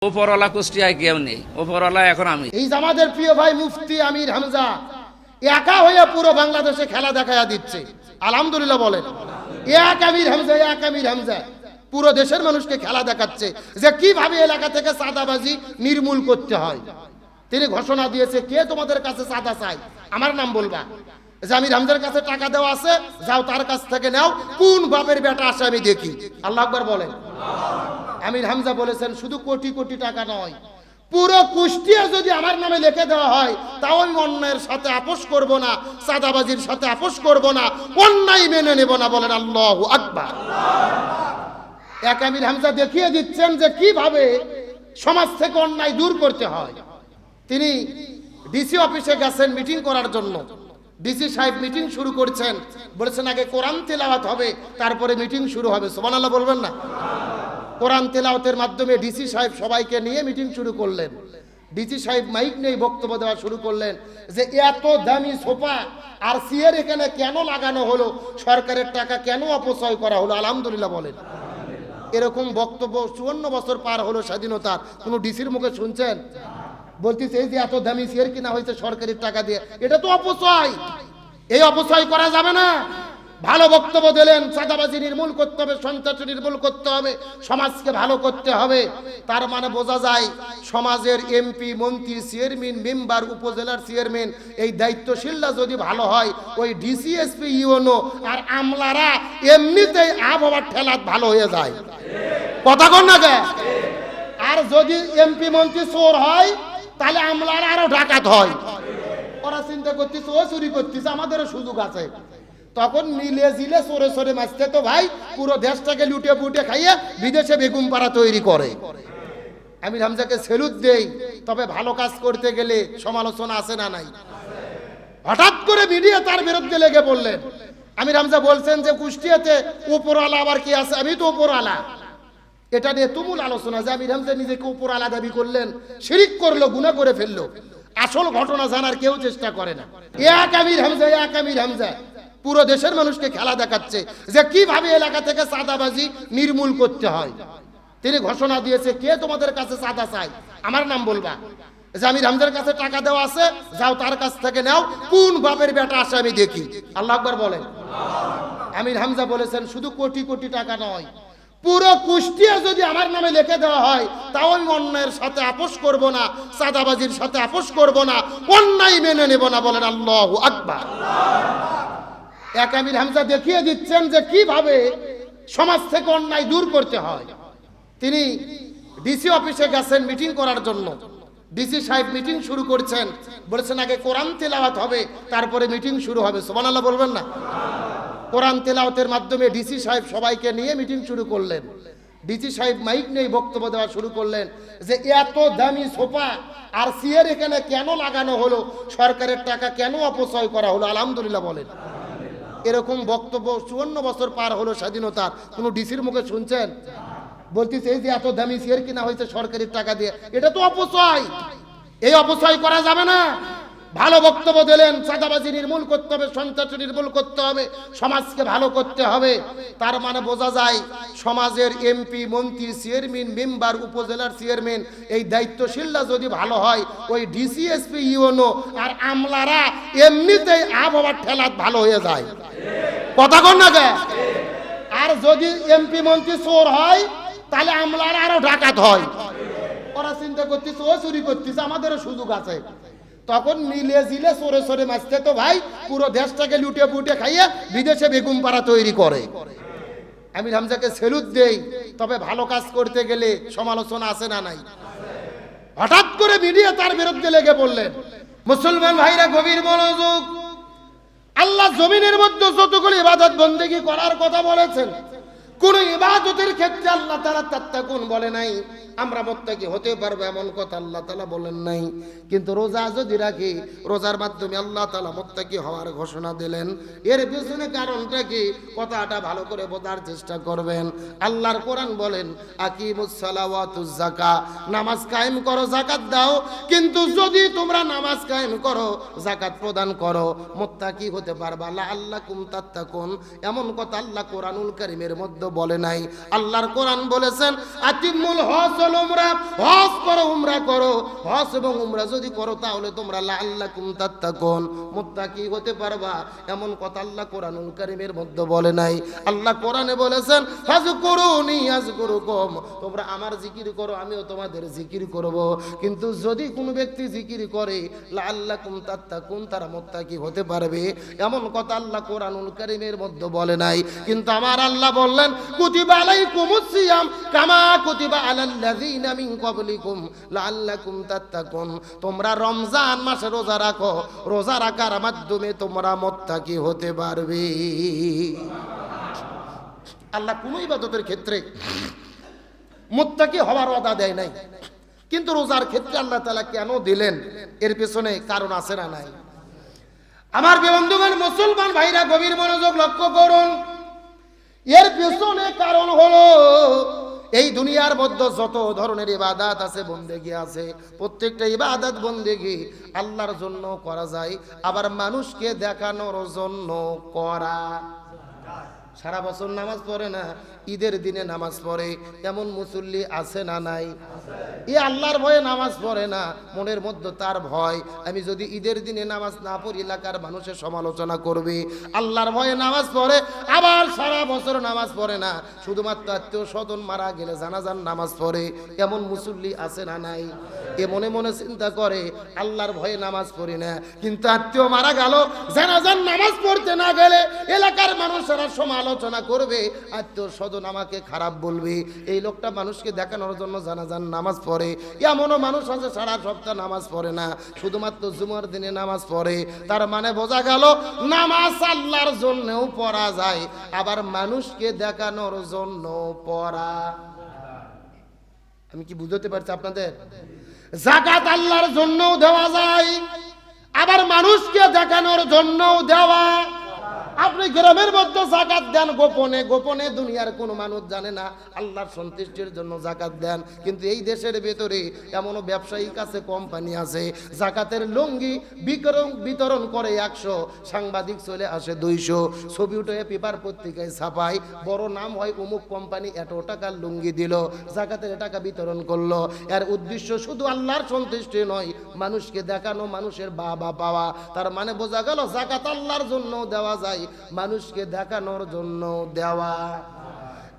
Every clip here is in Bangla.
ওপরওয়ালা কুষ্টিয়ায় কেউ নেই, ওপরওয়ালা এখন আমি। এই যে আমাদের প্রিয় ভাই মুফতি আমির হামজা একা হয়ে পুরো বাংলাদেশে খেলা দেখায়া দিচ্ছে, আলহামদুলিল্লাহ বলেন। এক আমির হামজা পুরো দেশের মানুষকে খেলা দেখাচ্ছে যে কিভাবে এলাকা থেকে চাঁদাবাজি নির্মূল করতে হয়। তিনি ঘোষণা দিয়েছে, কে তোমাদের কাছে চাঁদা চাই আমার নাম বলবা, যে আমির হামজার কাছে টাকা দেওয়া আছে, যাও তার কাছ থেকে নাও, কোন বাপের বেটা আসে আমি দেখি। আল্লাহু আকবার বলেন। আমির হামজা বলেছেন শুধু কোটি কোটি টাকা নয়, পুরো কুষ্টিয়া যদি আমার নামে লিখে দেওয়া হয় তাও আমি অন্যায়ের সাথে আপোষ করব না, চাঁদাবাজির সাথে আপোষ করব না, অন্যায় মেনে নেব না। বলেন আল্লাহু আকবার। এক আমির হামজা দেখিয়ে দিচ্ছেন যে কিভাবে সমাজ থেকে অন্যায় দূর করতে হয়। তিনি ডিসি অফিসে গেছেন মিটিং করার জন্য। ডিসি সাহেব মিটিং শুরু করছেন, বলেছেন আগে কোরআন তেলাওয়াত হবে, তারপরে মিটিং শুরু হবে। সুবহানাল্লাহ বলবেন না? কোরআন তেলাওয়াতের মাধ্যমে ডিসি সাহেব সবাইকে নিয়ে মিটিং শুরু করলেন। ডিসি সাহেব মাইক নিয়ে বক্তব্য দেওয়া শুরু করলেন যে এত দামি সোফা আর চেয়ার এখানে কেন লাগানো হলো, সরকারের টাকা কেন অপচয় করা হলো। আলহামদুলিল্লাহ বলেন। এরকম বক্তব্য 54 বছর পার হলো স্বাধীনতার, কোনো ডিসির মুখে শুনছেন? বলতেছে এই যে এত দামি চেয়ার কিনা হয়েছে সরকারের টাকা দিয়ে, এটা তো অপচয়, এই অপচয় করা যাবে না। ভালো বক্তব্য দিলেন, চাঁদাবাজি নির্মূল করতে হবে, সন্ত্রাস নির্মূল করতে হবে, সমাজকে ভালো করতে হবে। তার মানে বোঝা যায় সমাজের এমপি, মন্ত্রী, চেয়ারম্যান, মেম্বার, উপজেলার চেয়ারম্যান, এই দায়িত্বশীলরা যদি ভালো হয়, ওই ডিসি, এসপি, ইউনো আর আমলারা এমনিতেই আবহাওয়ার ঠেলাত ভালো হয়ে যায়। কথা কন না গে? আর যদি এমপি মন্ত্রী চোর হয় তাহলে আমলারা আরো ডাকাত হয়। ওরা চিন্তা করতেছে ও চুরি করতেছে, আমাদেরও সুযোগ আছে। তখন মিলে জিলে সরে সরে মাছতে তো ভাই পুরো দেশটাকে লুটে পুটে খাইয়ে বিদেশে বেগুন পাড়া তৈরি করে। আমির হামজাকে সেলুট দেই, তবে ভালো কাজ করতে গেলে সমালোচনা আছে না নাই? হঠাৎ করে মিডিয়া তার বিরুদ্ধে লেগে বললেন। আমির হামজা বলছেন যে কুষ্টিয়াতে উপরওয়ালা আবার কি আছে, আমি তো উপরওয়ালা। এটা নিয়ে তুমুল আলোচনা যে আমির হামজা নিজেকে উপরওয়ালা দাবি করলেন, শিরিক করলো, গুনাহ করে ফেললো। আসল ঘটনা জানার কেউ চেষ্টা করে না। এক আমির হামজা পুরো দেশের মানুষকে খেলা দেখাচ্ছে যে কিভাবে এলাকা থেকে চাঁদাবাজি নির্মূল করতে হয়। তিনি ঘোষণা দিয়েছে, কে তোমাদের কাছে চাঁদা চাই আমার নাম বলবা, যে আমির হামজার কাছে টাকা দেওয়া আছে, যাও তার কাছ থেকে নাও, কোন বাপের বেটা আসে আমি দেখি। আল্লাহু আকবার বলেন। আমির হামজা বলেছেন শুধু কোটি কোটি টাকা নয়, পুরো কুষ্টিয়া যদি আমার নামে লিখে দেওয়া হয় তাও আমি অন্যায়ের সাথে আপোষ করব না, চাঁদাবাজির সাথে আপোষ করব না, অন্যায় মেনে নেব না। বলেন আল্লাহু আকবার। এক আমির হামজা দেখিয়ে দিচ্ছেন যে কিভাবে সমাজ থেকে অন্যায় দূর করতে হয়। তিনি ডিসি অফিসে গেছেন মিটিং করার জন্য। ডিসি সাহেব মিটিং শুরু করছেন, বলেছেন আগে কোরআন তেলাওয়াত হবে, তারপরে মিটিং শুরু হবে। সুবহানাল্লাহ বলবেন না? কোরআন তেলাওয়াতের মাধ্যমে ডিসি সাহেব সবাইকে নিয়ে মিটিং শুরু করলেন। ডিসি সাহেব মাইক নিয়ে বক্তব্য দেওয়া শুরু করলেন যে এত দামি সোফা আর চেয়ার এখানে কেন লাগানো হলো, সরকারের টাকা কেন অপচয় করা হলো। আলহামদুলিল্লাহ বলেন। এরকম বক্তব্য 54 বছর পার হলো স্বাধীনতার, কোনো ডিসির মুখে শুনছেন? বলতেছে এই যে এত দামি চেয়ার কিনা হয়েছে সরকারের টাকা দিয়ে, এটা তো অপচয়, এই অপচয় করা যাবে না। ভালো বক্তব্য দিলেন, চাঁদাবাজি নির্মূল করতে হবে, সন্ত্রাস নির্মূল করতে হবে, সমাজকে ভালো করতে হবে। তার মানে বোঝা যায় সমাজের এমপি, মন্ত্রী, চেয়ারম্যান, মেম্বার, উপজেলার চেয়ারম্যান, এই দায়িত্বশীলরা যদি ভালো হয়, ওই ডিসি, এসপি, ইউনো আর আমলারা এমনিতেই আবহাওয়ার ঠেলাত ভালো হয়ে যায়। কথা কন না গে? আর যদি এমপি মন্ত্রী চোর হয় তাহলে আমলারা আরো ডাকাত হয়। ওরা চিন্তা করতেছে ও চুরি করতেছে, আমাদেরও সুযোগ আছে। তখন মিলে জিলে সরে সরে মাছতে তো ভাই পুরো দেশটাকে লুটে পুটে খাইয়ে বিদেশে বেগুন পাড়া তৈরি করে। আমির হামজাকে সেলুট দেই, তবে ভালো কাজ করতে গেলে সমালোচনা আছে না নাই? হঠাৎ করে মিডিয়া তার বিরুদ্ধে লেগে বললেন। মুসলমান ভাইরা গভীর মনোযোগ। আল্লাহ জমিনের মধ্যে যতগুলো ইবাদত বন্দেগী করার কথা বলেছেন, কোন ইবাদতের ক্ষেত্রে আল্লাহ তাআলা তাত্তাকুন বলে নাই, আমরা মুত্তাকি হতে পারবো এমন কথা আল্লাহ তাআলা বলেন নাই। কিন্তু রোজা যদি রাখি, রোজার মাধ্যমে আল্লাহ তাআলা মুত্তাকি হওয়ার ঘোষণা দিলেন। এর পিছনে কারণটা কি, কথাটা ভালো করে বোঝার চেষ্টা করবেন। আল্লাহর কোরআন বলেন আকিমুস সালাওয়াতুজ যাকা, নামাজ কায়েম করো, যাকাত দাও। কিন্তু যদি তোমরা নামাজ কায়েম করো, যাকাত প্রদান করো, মুত্তাকি হতে পারবা, লাআল্লাকুম তাত্তাকুন, এমন কথা আল্লাহ কোরআনুল কারীমের মধ্যে বলে নাই। আল্লাহর কোরআন বলেছেন আতিমুল হজ হলো উমরা, হজ করো, উমরা করো। হজ এবং উমরা যদি করো তাহলে তোমরা লাআল্লাকুম তাত্তাকুন, মুত্তাকি হতে পারবা। এমন কথা আল্লাহ কোরআনুল কারীমের মধ্যে বলে নাই। আল্লাহ কোরআনে বলেছেন ফাযকুরুনি আযকুরুকুম, তোমরা আমার জিকির করো আমিও তোমাদের জিকির করব। কিন্তু যদি কোনো ব্যক্তি জিকির করে লাআল্লাকুম তাত্তাকুন, তারা মুত্তাকি হতে পারবে, এমন কথা আল্লাহ কোরআনুল কারীমের মধ্যে বলে নাই। কিন্তু আমার আল্লাহ বললেন কুতিবা আলাইকুমুস সিয়াম কামা কুতিবা আলাল্লাযিনা মিন ক্বাবলিকুম লাআল্লাকুম তাত্তাকুন, তোমরা রমজান মাসে রোজা রাখো, রোজা রাখার মাধ্যমে তোমরা মুত্তাকি হতে পারবে। আল্লাহ কোন ইবাদতের ক্ষেত্রে মুত্তাকি হওয়ার ওয়াদা দেয় নাই, কিন্তু রোজার ক্ষেত্রে আল্লাহ তাআলা কেন দিলেন এর পেছনে কারণ আছে না নাই? আমার বন্ধুগণ, মুসলমান ভাইরা গভীর মনোযোগ লক্ষ্য করুন। এর পেছনে কারণ হলো এই দুনিয়ার মধ্যে যত ধরনের ইবাদত আছে, বন্দেগী আছে, প্রত্যেকটা ইবাদত বন্দেগী আল্লাহর জন্য করা যায়, আবার মানুষকে দেখানোর জন্য করা। সারা বছর নামাজ পড়ে না, ঈদের দিনে নামাজ পড়ে এমন মুসল্লি আছে না নাই? এ আল্লাহর ভয়ে নামাজ পড়ে না, মনের মধ্যে তার ভয়, আমি যদি ঈদের দিনে নামাজ না পড়ি এলাকার মানুষের সমালোচনা করবে। আল্লাহর ভয়ে নামাজ পড়ে, আবার সারা বছর নামাজ পড়ে না, শুধুমাত্র আত্মীয় স্বজন মারা গেলে জানাজার নামাজ পড়ে এমন মুসল্লি আছে না নাই? এ মনে মনে চিন্তা করে আল্লাহর ভয়ে নামাজ পড়ি না, কিন্তু আত্মীয় মারা গেল, জানাজার নামাজ পড়তে না গেলে এলাকার মানুষেরা সমালোচনা করবে, আত্মীয় স্বজন আমাকে খারাপ বলবে, এই লোকটা মানুষকে দেখানোর জন্য জানাজার নামাজ পড়ে। এমনও মানুষ আছে সারা সপ্তাহ নামাজ পড়ে না, শুধুমাত্র জুমার দিনে নামাজ পড়ে। তার মানে বোঝা গেল নামাজ আল্লাহর জন্যও পড়া যায়, আবার মানুষকে দেখানোর জন্য পড়া। আমি কি বুঝতে পারছি আপনাদের? যাকাত আল্লাহর জন্যও দেওয়া যায়, আবার মানুষকে দেখানোর জন্যও দেওয়া। আপনি গ্রামের মধ্যে যাকাত দেন গোপনে গোপনে, দুনিয়ার কোনো মানুষ জানে না, আল্লাহর সন্তুষ্টির জন্য যাকাত দেন। কিন্তু এই দেশের ভেতরে এমনও ব্যবসায়িক আছে, কোম্পানি আছে, যাকাতের লুঙ্গি বিতরণ করে 100, সাংবাদিক চলে আসে 200, ছবি উঠে পেপার পত্রিকায় ছাপায়, বড় নাম হয় অমুক কোম্পানি এত টাকার লুঙ্গি দিল, যাকাতের টাকা বিতরণ করলো। এর উদ্দেশ্য শুধু আল্লাহর সন্তুষ্টি নয়, মানুষকে দেখানো, মানুষের বাবা পাওয়া। তার মানে বোঝা গেল যাকাত আল্লাহর জন্য দেওয়া যায়, মানুষকে দেখানোর জন্য দেওয়া।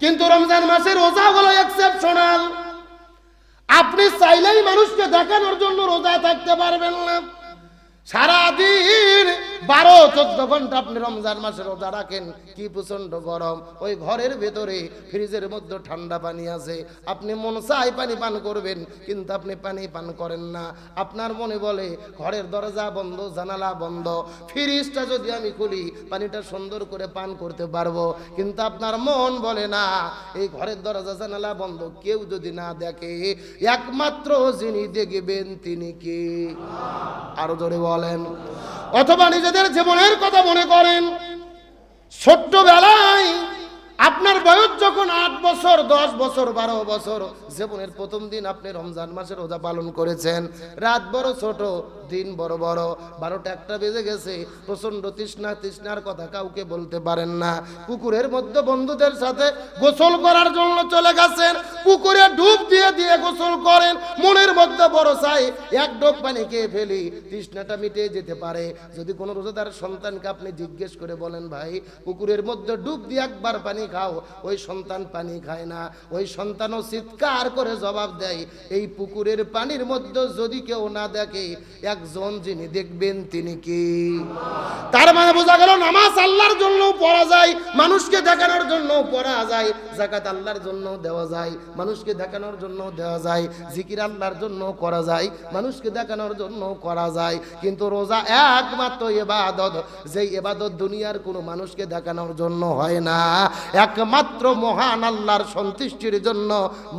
কিন্তু রমজান মাসের রোজা হলো এক্সেপশনাল। আপনি চাইলেই মানুষকে দেখানোর জন্য রোজা থাকতে পারবেন না। সারাদিন 12-14 ঘন্টা আপনি রমজান মাসে রোজা রাখেন, কি প্রচন্ড গরম, ওই ঘরের ভেতরে ফ্রিজের মধ্যে ঠান্ডা পানি আছে, আপনি মন চাই পানি পান করবেন, কিন্তু আপনি পানি পান করেন না। আপনার মনে বলে ঘরের দরজা বন্ধ, জানালা বন্ধ, ফ্রিজটা যদি আমি খুলি পানিটা সুন্দর করে পান করতে পারবো, কিন্তু আপনার মন বলে না, এই ঘরের দরজা জানালা বন্ধ, কেউ যদি না দেখে, একমাত্র যিনি দেখবেন তিনি কে? আরো জোরে বলেন। অথবা নিজেদের জীবনের কথা মনে করেন, ছোট্টবেলায় আপনার বয়স যখন 8 বছর, 10 বছর, 12 বছর, জীবনের প্রথম দিন আপনি রমজান মাসের রোজা পালন করেছেন। রাত বড় ছোট, দিন বড় বড়, 12টা 1টা বেজে গেছে, প্রচন্ড তৃষ্ণার কথা কাউকে বলতে পারেন না। পুকুরের মধ্যে বন্ধুদের সাথে গোসল করার জন্য চলে গেছেন, পুকুরে ডুব দিয়ে দিয়ে গোসল করেন, মনের মধ্যে বড় চাই এক ডোক পানি খেয়ে ফেলি, তৃষ্ণাটা মিটে যেতে পারে। যদি কোনো রোজাদার সন্তানকে আপনি জিজ্ঞেস করে বলেন, ভাই পুকুরের মধ্যে ডুব দিয়ে একবার পানি খাও, ওই সন্তান পানি খায় না, ওই সন্তানও চিৎকার করে জবাব দেয়, এই পুকুরের পানির মধ্যে যদি কেউ না দেখে, একজন যিনি দেখবেন তিনি কি? তার মানে বোঝা গেল নামাজ আল্লাহর জন্য পড়া যায়, মানুষকে দেখানোর জন্য পড়া যায়, যাকাত আল্লাহর জন্য দেওয়া যায়, মানুষকে দেখানোর জন্য দেওয়া যায়, জিকির আল্লাহর জন্য করা যায়, মানুষকে দেখানোর জন্য করা যায়। কিন্তু রোজা একমাত্র ইবাদত, যেই ইবাদত দুনিয়ার কোনো মানুষকে দেখানোর জন্য হয় না, একমাত্র মহান আল্লাহর সন্তুষ্টির জন্য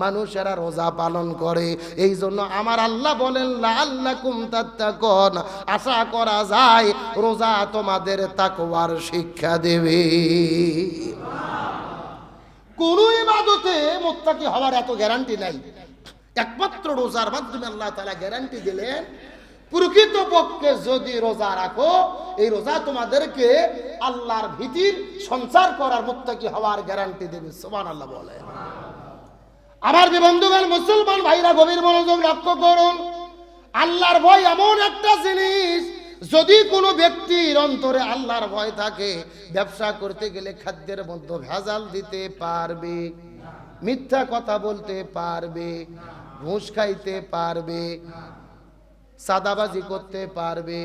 মানুষেরা রোজা পালন করে। এই জন্য আমার আল্লাহ বলেন লাআল্লাকুম তাত্তাকুন, আশা করা যায় রোজা তোমাদের তাকওয়ার শিক্ষা দেবে। কোন ইবাদতে মুত্তাকি হওয়ার এত গ্যারান্টি নাই, একমাত্র রোজার মাধ্যমে আল্লাহ তাআলা গ্যারান্টি দিলেন, প্রকৃতপক্ষে যদি রোজা রাখো, এই রোজা তোমাদেরকে আল্লাহর ভীতির সঞ্চার করার, মুত্তাকি হওয়ার গ্যারান্টি দেবে। সুবহানাল্লাহ বলে। আমার বন্ধুগণ, মুসলমান ভাইরা গভীর মনোযোগ লক্ষ্য করুন। আল্লাহর ভয় এমন একটা জিনিস, যদি কোনো ব্যক্তির অন্তরে আল্লাহর ভয় থাকে, ব্যবসা করতে গেলে খাদ্যের মধ্যে ভেজাল দিতে পারবে, মিথ্যা কথা বলতে পারবে, ঘুষ খাইতে পারবে, সাদাবাজি করতে পারবে।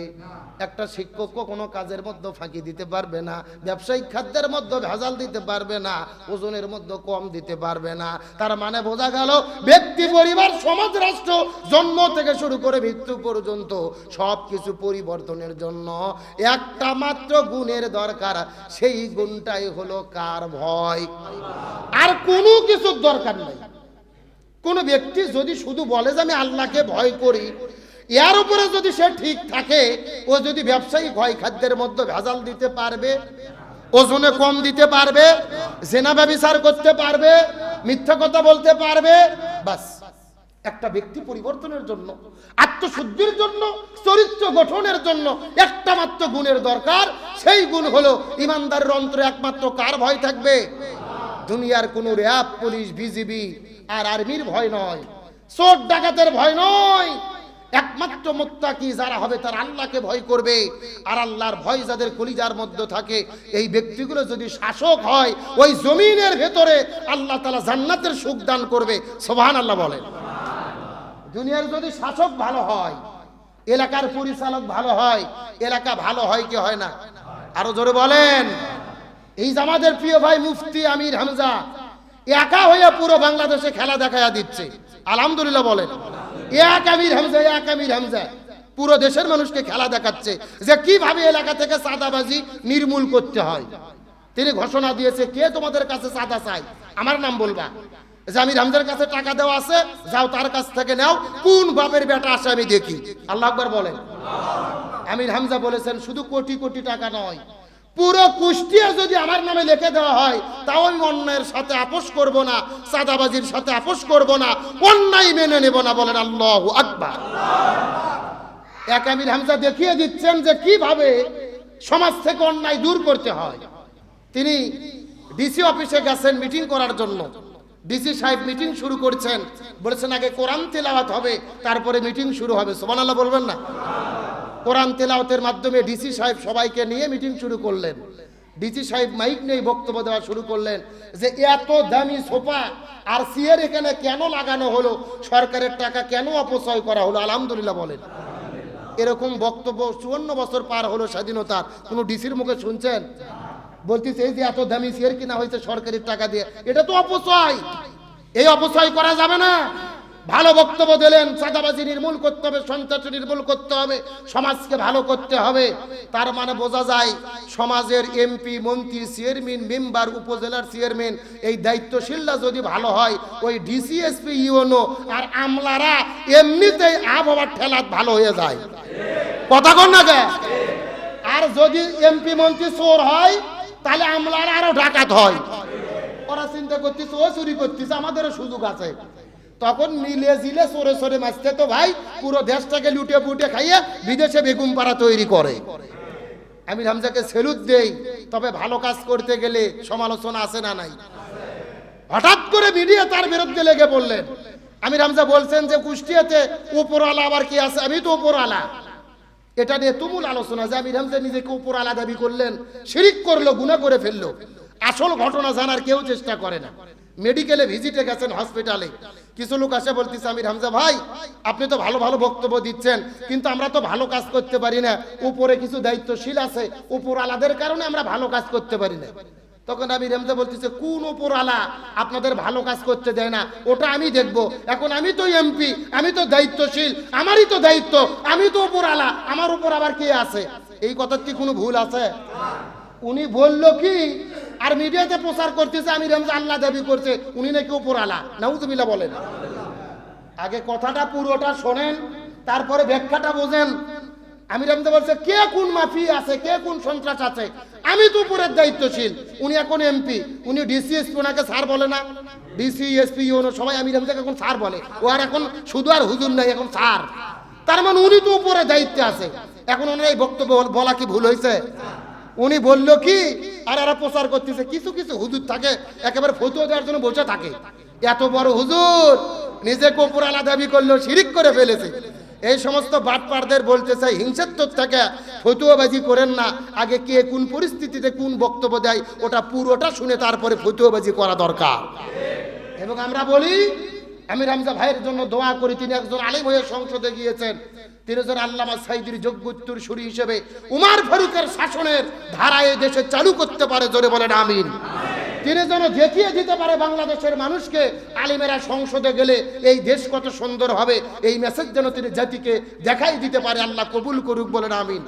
একটা শিক্ষকও কোনো কাজের মধ্যে ফাঁকি দিতে পারবে না, ব্যবসায়িক খাদ্যের মধ্যে ভেজাল দিতে পারবে না, ওজনের মধ্যে কম দিতে পারবে না। তার মানে বোঝা গেল, ব্যক্তি, পরিবার, সমাজ, রাষ্ট্র, জন্ম থেকে শুরু করে মৃত্যু পর্যন্ত সব কিছু পরিবর্তনের জন্য একটা মাত্র গুণের দরকার। সেই গুণটাই হলো কার? ভয়। আর কোনো কিছুর দরকার নাই। কোনো ব্যক্তি যদি শুধু বলে যে আমি আল্লাহকে ভয় করি, এর উপরে যদি সে ঠিক থাকে, ও যদি ব্যবসায়িক ভয় খাদ্যের মধ্যে ভেজাল দিতে পারবে, ওজনে কম দিতে পারবে, জেনা ব্যভিচার করতে পারবে, মিথ্যা কথা বলতে পারবে, বাস। একটা ব্যক্তি পরিবর্তনের জন্য, আত্মশুদ্ধির জন্য, চরিত্র গঠনের জন্য একটা মাত্র গুণের দরকার। সেই গুণ হলো ইমানদারের অন্তরে একমাত্র কার ভয় থাকবে? দুনিয়ার কোনো র্যাব, পুলিশ, বিজিবি আর আর্মির ভয় নয়, চোর ডাকাতের ভয় নয়। একমাত্র মুত্তাকি যারা হবে তারা আল্লাহকে ভয় করবে। আর আল্লাহর ভয় যাদের কলিজার মধ্যে থাকে, এই ব্যক্তিগুলো যদি শাসক হয়, ওই জমিনের ভেতরে আল্লাহ তাআলা জান্নাতের সুখ দান করবে। সুবহানাল্লাহ বলেন। দুনিয়ার যদি শাসক ভালো হয়, এলাকার পরিচালক ভালো হয়, এলাকা ভালো হয় কি হয় না? আরো জোরে বলেন। এই যে আমাদের প্রিয় ভাই মুফতি আমির হামজা একা হয়ে পুরো বাংলাদেশে খেলা দেখায়া দিচ্ছে, আলহামদুলিল্লাহ বলেন। এক আমির হামজা, এক আমির হামজা পুরো দেশের মানুষকে খেলা দেখাচ্ছে যে কিভাবে এলাকা থেকে চাঁদাবাজি নির্মূল করতে হয়। তিনি ঘোষণা দিয়েছে, কে তোমাদের কাছে চাঁদা চাই আমার নাম বলবা, যে আমির হামজার কাছে টাকা দেওয়া আছে, যাও তার কাছ থেকে নাও, কোন বাপের বেটা আসে আমি দেখি। আল্লাহু আকবার বলেন। আমির হামজা বলেছেন, শুধু কোটি কোটি টাকা নয়, পুরো কুষ্টিয়া যদি আমার নামে লিখে দেওয়া হয়, তাও আমি অন্যায়ের সাথে আপোষ করব না, চাঁদাবাজির সাথে আপোষ করব না, অন্যায় মেনে নেব না। বলেন আল্লাহু আকবার। এক আমির হামজা দেখিয়ে দিচ্ছেন যে কিভাবে সমাজ থেকে অন্যায় দূর করতে হয়। তিনি ডিসি অফিসে গেছেন মিটিং করার জন্য। ডিসি সাহেব মিটিং শুরু করছেন, বলেছেন আগে কোরআন তেলাওয়াত হবে, তারপরে মিটিং শুরু হবে। সুবহানাল্লাহ বলবেন না? কোরআন তেলাওয়াতের মাধ্যমে ডিসি সাহেব সবাইকে নিয়ে মিটিং শুরু করলেন। ডিসি সাহেব মাইক নিয়ে বক্তব্য দেওয়া শুরু করলেন যে এত দামি সোফা আর চেয়ার এখানে কেন লাগানো হলো, সরকারের টাকা কেন অপচয় করা হলো। আলহামদুলিল্লাহ বলেন। এরকম বক্তব্য 54 বছর পার হলো স্বাধীনতার, কোনো ডিসির মুখে শুনছেন? বলতেছে এই যে এত দামি চেয়ার কিনা হয়েছে সরকারের টাকা দিয়ে, এটা তো অপচয়, এই অপচয় করা যাবে না। ভালো বক্তব্য দিলেন, চাঁদাবাজি নির্মূল করতে হবে, সন্ত্রাস নির্মূল করতে হবে, সমাজকে ভালো করতে হবে। তার মানে বোঝা যায় সমাজের এমপি, মন্ত্রী, চেয়ারম্যান, মেম্বার, উপজেলার চেয়ারম্যান, এই দায়িত্বশীলরা যদি ভালো হয়, ওই ডিসি, এসপি, ইউনো আর আমলারা এমনিতেই আবহাওয়ার ঠেলাত ভালো হয়ে যায়। কথা কন না কে? আর যদি এমপি মন্ত্রী চোর হয়, তাহলে আমলারা আরো ডাকাত হয়। ওরা চিন্তা করতেছে ও চুরি করতেছে, আমাদেরও সুযোগ আছে। তখন মিলে জিলে সরে সরে মাছতে তো ভাই পুরো দেশটাকে লুটে পুটে খাইয়ে বিদেশে বেগুন পাড়া তৈরি করে। আমির হামজাকে সেলুট দেই, তবে ভালো কাজ করতে গেলে সমালোচনা আছে না নাই? হঠাৎ করে মিডিয়া তার বিরুদ্ধে লেগে পড়লেন। আমির হামজা বলছেন যে কুষ্টিয়াতে উপরওয়ালা আবার কি আছে, আমি তো উপরওয়ালা। এটা নিয়ে তুমুল আলোচনা যে আমির হামজা নিজেকে উপরওয়ালা দাবি করলেন, শিরিক করলো, গুনাহ করে ফেললো। আসল ঘটনা জানার কেউ চেষ্টা করে না। মেডিকেলে ভিজিটে গেছেন, হসপিটালে কিছু লোক আসে বলতেছে, আমির হামজা ভাই আপনি তো ভালো ভালো বক্তব্য দিচ্ছেন, কিন্তু আমরা তো ভালো কাজ করতে পারি না, উপরে কিছু দায়িত্বশীল আছে, উপরওয়ালাদের কারণে আমরা ভালো কাজ করতে পারি না। তখন আমির হামজা বলতেছে, কোন উপরওয়ালা আপনাদের ভালো কাজ করতে দেয় না, ওটা আমি দেখবো। এখন আমি তো এমপি, আমি তো দায়িত্বশীল, আমারই তো দায়িত্ব, আমি তো উপরওয়ালা, আমার উপর আবার কে আছে? এই কথার কি কোনো ভুল আছে? উনি বললো কি, আর মিডিয়াতে প্রচার করতেছে আমির হামজা আল্লাহ দাবি করছে, উনি নাকি উপরওয়ালা। নাউজুবিল্লাহ বলেন। আগে কথাটা পুরোটা শোনেন, তারপরে ব্যাখ্যাটা বোঝেন। আমির হামজা বলছে কে কোন মাফি আছে, কে কোন সন্ত্রাস আছে, আমি তো উপরের দায়িত্বশীল। উনি এখন এমপি, উনি ডিসি, এসপি, ওনাকে স্যার বলে না? ডিসি, এসপি, ইউনো সবাই আমির হামজাকে এখন স্যার বলে। ও আর এখন শুধু আর হুজুর নাই, এখন স্যার। তার মানে উনি তো উপরে দায়িত্বে আছে। এখন ওনার এই বক্তব্য বলা কি ভুল হয়েছে? উনি বললো কি, আর এরা প্রচার করতেছে, কিছু কিছু হুজুর থাকে একেবারে ফতোয়া দেওয়ার জন্য বসে থাকে, এত বড় হুজুর নিজেকে উপরালা দাবি করলো, শিরিক করে ফেলেছে। এই সমস্ত বাটপারদের বলতে চাই, হিংসাত্মক থেকে ফতুয়াবাজি করেন না। আগে কে কোন পরিস্থিতিতে কোন বক্তব্য দেয় ওটা পুরোটা শুনে তারপরে ফতুয়াবাজি করা দরকার। এবং আমরা বলি আমির হামজা ভাইয়ের জন্য দোয়া করি। তিনি একজন আলেম হয়ে সংসদে গিয়েছেন। তিনি একজন আল্লামা সাইদির যোগ্য উত্তরসূরি হিসেবে উমার ফারুকের শাসনের ধারা এই দেশে চালু করতে পারে, জোরে বলেন আমিন। তিনি যেন দেখিয়ে দিতে পারে বাংলাদেশের মানুষকে, আলিমেরা সংসদে গেলে এই দেশ কত সুন্দর হবে, এই মেসেজ যেন তিনি জাতিকে দেখাই দিতে পারে। আল্লাহ কবুল করুক, বলেন আমিন।